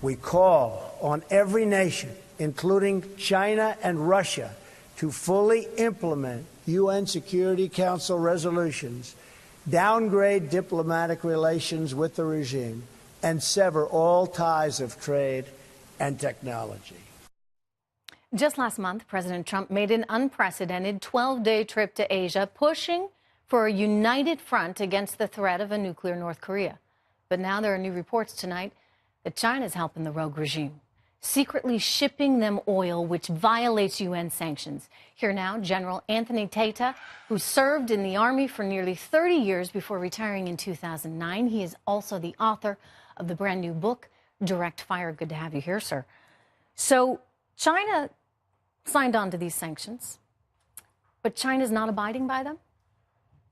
We call on every nation, including China and Russia, to fully implement UN Security Council resolutions, downgrade diplomatic relations with the regime, and sever all ties of trade and technology. Just last month, President Trump made an unprecedented 12-day trip to Asia, pushing for a united front against the threat of a nuclear North Korea. But now there are new reports tonight that China's helping the rogue regime, secretly shipping them oil, which violates UN sanctions. Here now, General Anthony Tata, who served in the Army for nearly 30 years before retiring in 2009. He is also the author of the brand new book, Direct Fire. Good to have you here, sir. So China signed on to these sanctions, but China's not abiding by them?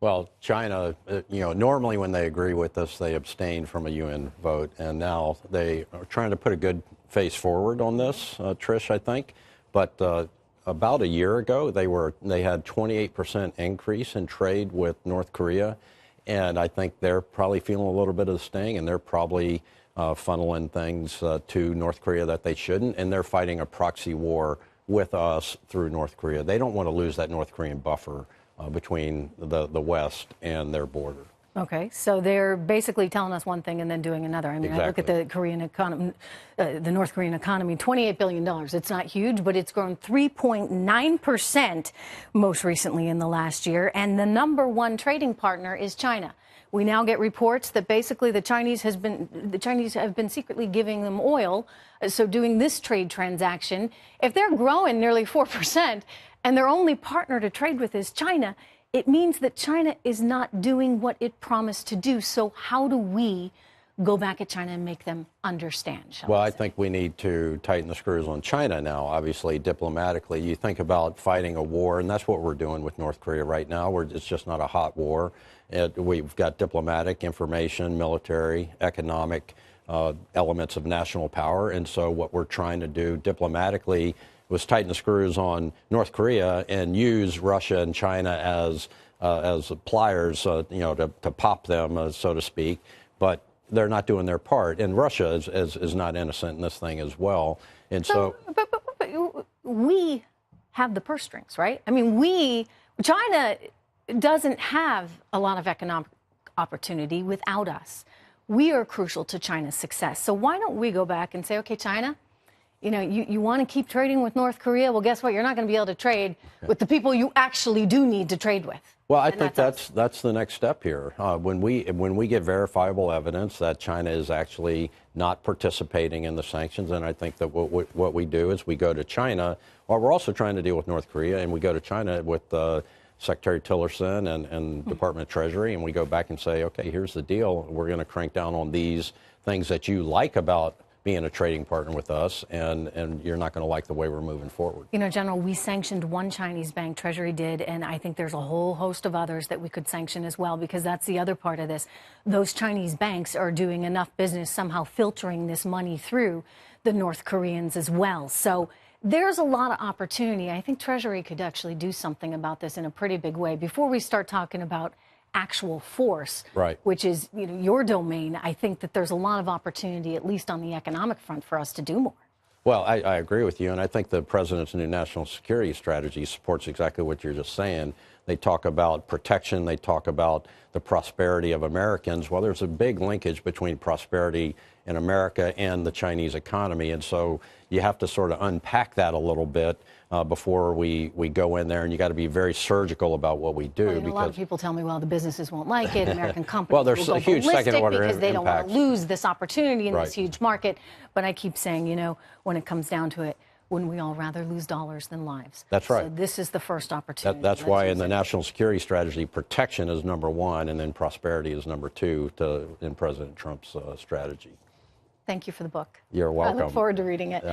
Well, China, normally when they agree with us, they abstain from a UN vote, and now they are trying to put a good face forward on this, Trish, I think. But about a year ago, they had 28% increase in trade with North Korea, and I think they're probably feeling a little bit of the sting, and they're probably funneling things to North Korea that they shouldn't, and they're fighting a proxy war with us through North Korea. They don't want to lose that North Korean buffer between the West and their border. Okay, so they're basically telling us one thing and then doing another. I mean, exactly. I look at the Korean economy, the North Korean economy, $28 billion. It's not huge, but it's grown 3.9% most recently in the last year. And the #1 trading partner is China. We now get reports that basically the Chinese have been secretly giving them oil. So doing this trade transaction, if they're growing nearly 4% and their only partner to trade with is China, it means that China is not doing what it promised to do. So how do we go back at China and make them understand? Well, I think we need to tighten the screws on China now, obviously, diplomatically. You think about fighting a war, and that's what we're doing with North Korea right now. It's just not a hot war. We've got diplomatic, information, military, economic elements of national power. And so what we're trying to do diplomatically was tighten the screws on North Korea and use Russia and China as pliers, to pop them, so to speak. But they're not doing their part, and Russia is not innocent in this thing as well. And so but we have the purse strings, right? I mean, China doesn't have a lot of economic opportunity without us. We are crucial to China's success. So why don't we go back and say, okay, China, you want to keep trading with North Korea? Well, guess what? You're not going to be able to trade with the people you actually do need to trade with. Well, I think that's the next step here. When we get verifiable evidence that China is actually not participating in the sanctions, and I think that what we do is we go to China, while we're also trying to deal with North Korea, and we go to China with Secretary Tillerson and Department of Treasury, and we go back and say, okay, here's the deal. We're going to crank down on these things that you like about being a trading partner with us, and you're not going to like the way we're moving forward. General, we sanctioned one Chinese bank, Treasury did, and I think there's a whole host of others that we could sanction as well, because that's the other part of this. Those Chinese banks are doing enough business, somehow filtering this money through the North Koreans as well. So there's a lot of opportunity. I think Treasury could actually do something about this in a pretty big way before we start talking about actual force, right, which is your domain. I think that there's a lot of opportunity, at least on the economic front, for us to do more. Well, I agree with you, and I think the president's new national security strategy supports exactly what you're just saying. They talk about protection. They talk about the prosperity of Americans. Well, there's a big linkage between prosperity in America and the Chinese economy, and so you have to sort of unpack that a little bit before we go in there, and you got to be very surgical about what we do. Well, a lot of people tell me, well, the businesses won't like it. American companies well, there's will a go huge second-order because they don't want impacts. to lose this opportunity in Right. this huge market. But I keep saying, when it comes down to it, wouldn't we all rather lose dollars than lives? That's right. So this is the first opportunity. That's why in the national security strategy, protection is #1, and then prosperity is #2 in President Trump's strategy. Thank you for the book. You're welcome. I look forward to reading it.